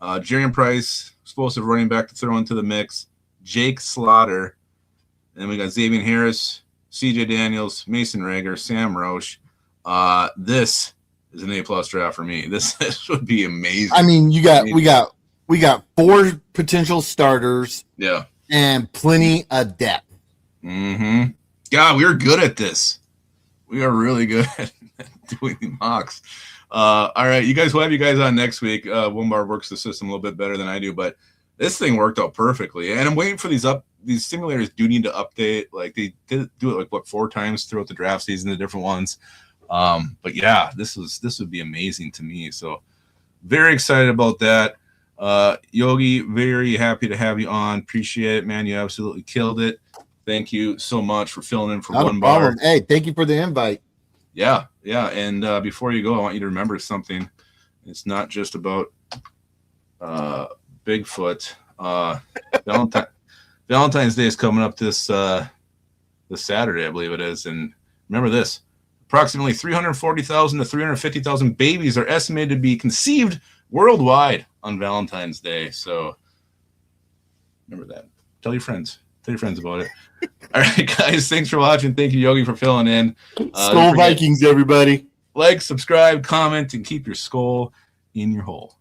Jadarian Price, explosive running back to throw into the mix. Jake Slaughter. And then we got Xavier Harris, CJ Daniels, Mason Rager, Sam Roche. This is an A+ draft for me. This would be amazing. I mean, we got 4 potential starters. Yeah. And plenty of depth. Mm-hmm. God, we are good at this. We are really good at doing the mocks. All right, you guys, we'll have you guys on next week. Wombar works the system a little bit better than I do, but this thing worked out perfectly. And I'm waiting for these simulators do need to update. Like they did do it 4 times throughout the draft season, the different ones. But yeah, this would be amazing to me. So very excited about that. Yogi, very happy to have you on. Appreciate it, man. You absolutely killed it. Thank you so much for filling in for Not one a problem. bar. Hey, thank you for the invite. Yeah. And before you go, I want you to remember something. It's not just about Bigfoot. Valentine's Day is coming up this Saturday, I believe it is. And remember this: approximately 340,000 to 350,000 babies are estimated to be conceived worldwide on Valentine's Day. So remember that. Tell your friends. Tell your friends about it. All right, guys. Thanks for watching. Thank you, Yogi, for filling in. SKOL Vikings, everybody. Like, subscribe, comment, and keep your skull in your hole.